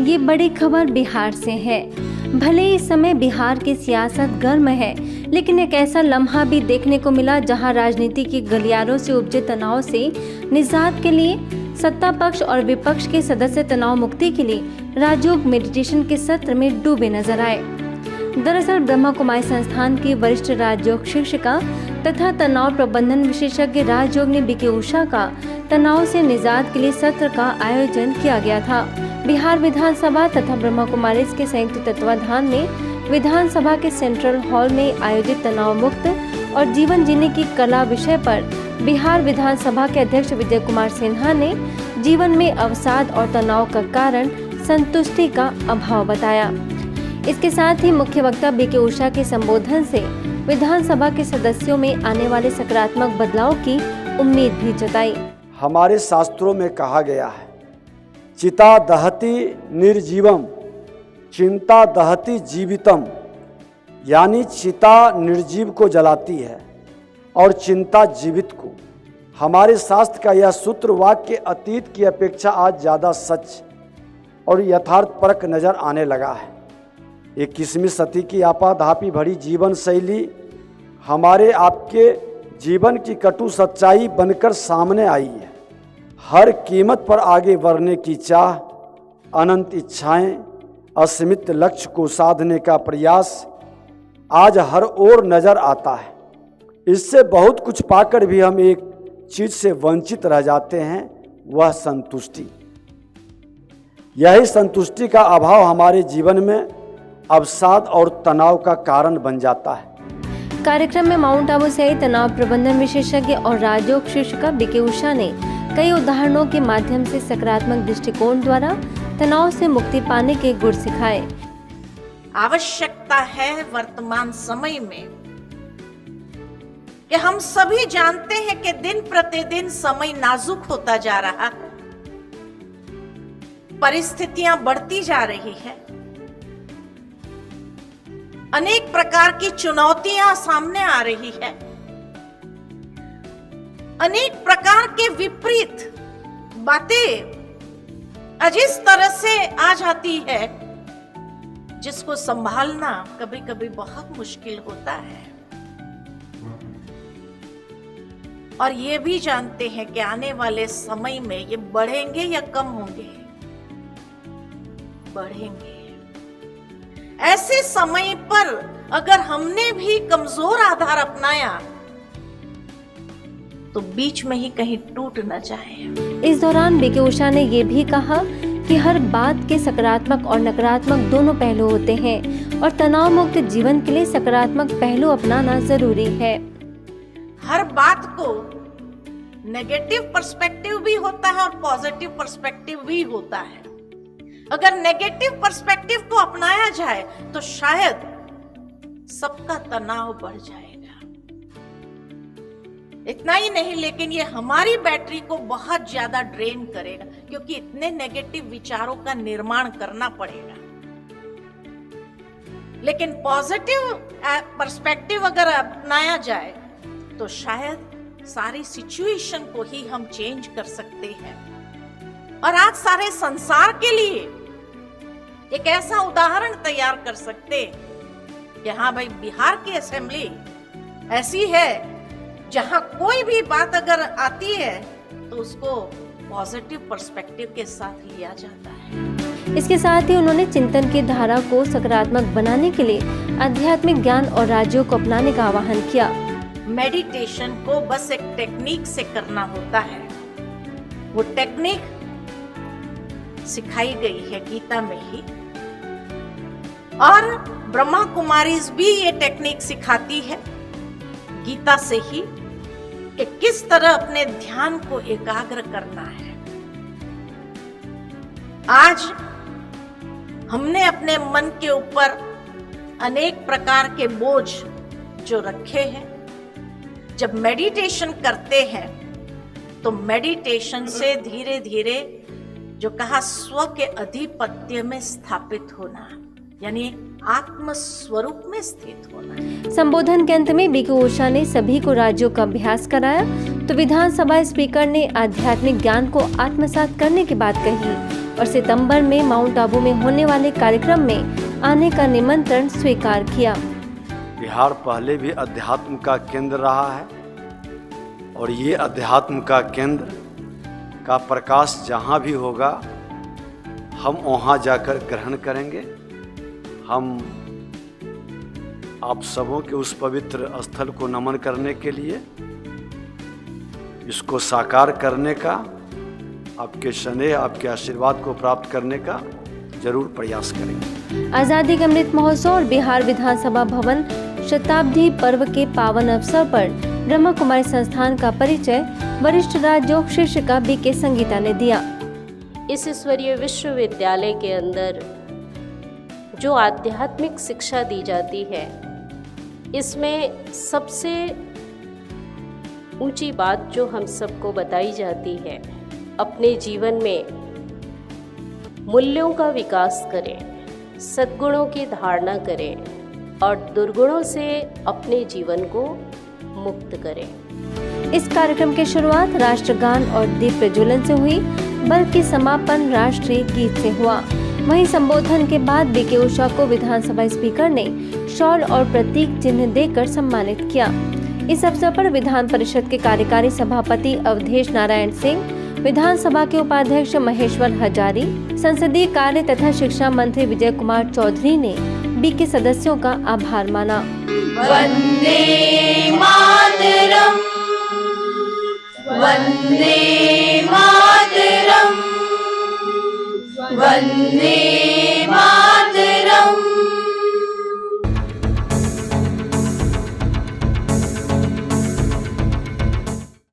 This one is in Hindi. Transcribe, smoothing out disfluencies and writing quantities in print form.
ये बड़ी खबर बिहार से है। भले इस समय बिहार की सियासत गर्म है, लेकिन एक ऐसा लम्हा भी देखने को मिला जहां राजनीति के गलियारों से उपजे तनाव से निजात के लिए सत्ता पक्ष और विपक्ष के सदस्य तनाव मुक्ति के लिए राजयोग मेडिटेशन के सत्र में डूबे नजर आए। दरअसल ब्रह्मा कुमारी संस्थान की वरिष्ठ राजयोग शिक्षिका तथा तनाव प्रबंधन विशेषज्ञ राजयोग ने बीके उषा का तनाव से निजात के लिए सत्र का आयोजन किया गया था। बिहार विधानसभा तथा ब्रह्मा कुमारी के संयुक्त तत्वाधान में विधानसभा के सेंट्रल हॉल में आयोजित तनाव मुक्त और जीवन जीने की कला विषय पर बिहार विधानसभा के अध्यक्ष विजय कुमार सिन्हा ने जीवन में अवसाद और तनाव का कारण संतुष्टि का अभाव बताया। इसके साथ ही मुख्य वक्ता बीके उषा के संबोधन से विधानसभा के सदस्यों में आने वाले सकारात्मक बदलाव की उम्मीद भी जताई। हमारे शास्त्रों में कहा गया है, चिता दहति निर्जीवम चिंता दहति जीवितम, यानी चिता निर्जीव को जलाती है और चिंता जीवित को। हमारे शास्त्र का यह सूत्र वाक्य अतीत की अपेक्षा आज ज़्यादा सच और यथार्थपरक नजर आने लगा है। 21वीं सदी की आपाधापी भरी जीवन शैली हमारे आपके जीवन की कटु सच्चाई बनकर सामने आई है। हर कीमत पर आगे बढ़ने की चाह, अनंत इच्छाएं, असीमित लक्ष्य को साधने का प्रयास आज हर ओर नजर आता है। इससे बहुत कुछ पाकर भी हम एक चीज से वंचित रह जाते हैं, वह संतुष्टि। यही संतुष्टि का अभाव हमारे जीवन में अवसाद और तनाव का कारण बन जाता है। कार्यक्रम में माउंट आबू से तनाव प्रबंधन विशेषज्ञ और राजयोग शिक्षिका बीके उषा ने कई उदाहरणों के माध्यम से सकारात्मक दृष्टिकोण द्वारा तनाव से मुक्ति पाने के गुर सिखाए। आवश्यकता है वर्तमान समय में कि हम सभी जानते हैं कि दिन प्रतिदिन समय नाजुक होता जा रहा है, परिस्थितियां बढ़ती जा रही है, अनेक प्रकार की चुनौतियां सामने आ रही है, अनेक प्रकार के विपरीत बातें आज इस तरह से आ जाती है जिसको संभालना कभी कभी बहुत मुश्किल होता है। और ये भी जानते हैं कि आने वाले समय में ये बढ़ेंगे या कम होंगे, बढ़ेंगे। ऐसे समय पर अगर हमने भी कमजोर आधार अपनाया तो बीच में ही कहीं टूट न जाए। इस दौरान बीके उषा ने ये भी कहा कि हर बात के सकारात्मक और नकारात्मक दोनों पहलू होते हैं और तनाव मुक्त जीवन के लिए सकारात्मक पहलू अपनाना जरूरी है। हर बात को नेगेटिव पर्सपेक्टिव भी होता है और पॉजिटिव पर्सपेक्टिव भी होता है। अगर नेगेटिव पर्सपेक्टिव को अपनाया जाए तो शायद सबका तनाव बढ़ जाएगा। इतना ही नहीं, लेकिन ये हमारी बैटरी को बहुत ज्यादा ड्रेन करेगा, क्योंकि इतने नेगेटिव विचारों का निर्माण करना पड़ेगा। लेकिन पॉजिटिव पर्सपेक्टिव अगर अपनाया जाए तो शायद सारी सिचुएशन को ही हम चेंज कर सकते हैं और आज सारे संसार के लिए एक ऐसा उदाहरण तैयार कर सकते कि हाँ भाई, बिहार की असेंबली ऐसी है जहां कोई भी बात अगर आती है तो उसको पॉजिटिव पर्सपेक्टिव के साथ लिया जाता है। इसके साथ ही उन्होंने चिंतन की धारा को सकारात्मक बनाने के लिए आध्यात्मिक ज्ञान और राज्यों को अपनाने का आह्वान किया। मेडिटेशन को बस एक टेक्निक से करना होता है। वो टेक्निक सिखाई गई है गीता में ही, और ब्रह्मा कुमारीज भी ये टेक्निक सिखाती है गीता से ही कि किस तरह अपने ध्यान को एकाग्र करना है। आज हमने अपने मन के ऊपर अनेक प्रकार के बोझ जो रखे हैं, जब मेडिटेशन करते हैं तो मेडिटेशन से धीरे धीरे जो कहा स्व के अधिपत्य में स्थापित होना, यानी आत्म स्वरूप में स्थित होना। संबोधन के अंत में बीके उषा ने सभी को राज्यों का अभ्यास कराया तो विधानसभा स्पीकर ने आध्यात्मिक ज्ञान को आत्मसात करने की बात कही और सितंबर में माउंट आबू में होने वाले कार्यक्रम में आने का निमंत्रण स्वीकार किया। बिहार पहले भी अध्यात्म का केंद्र रहा है और ये अध्यात्म का केंद्र का प्रकाश जहाँ भी होगा हम वहाँ जाकर ग्रहण करेंगे। हम आप सबों के उस पवित्र स्थल को नमन करने के लिए, इसको साकार करने का, आपके स्नेह, आपके आशीर्वाद को प्राप्त करने का जरूर प्रयास करेंगे। आजादी का अमृत महोत्सव और बिहार विधानसभा भवन शताब्दी पर्व के पावन अवसर पर ब्रह्मा कुमारी संस्थान का परिचय वरिष्ठ राजयोग शिक्षिका बीके संगीता ने दिया। इस ईश्वरीय विश्वविद्यालय के अंदर जो आध्यात्मिक शिक्षा दी जाती है, इसमें सबसे ऊंची बात जो हम सबको बताई जाती है, अपने जीवन में मूल्यों का विकास करें, सद्गुणों की धारणा करें और दुर्गुणों से अपने जीवन को मुक्त करें। इस कार्यक्रम की शुरुआत राष्ट्रगान और दीप प्रज्वलन से हुई, बल्कि समापन राष्ट्रीय गीत से हुआ। वहीं संबोधन के बाद बीके उषा को विधानसभा स्पीकर ने शॉल और प्रतीक चिन्ह देकर सम्मानित किया। इस अवसर पर विधान परिषद के कार्यकारी सभापति अवधेश नारायण सिंह, विधानसभा के उपाध्यक्ष महेश्वर हजारी, संसदीय कार्य तथा शिक्षा मंत्री विजय कुमार चौधरी ने बीके सदस्यों का आभार माना। वंदे मातरम, वंदे मातरम, वंदे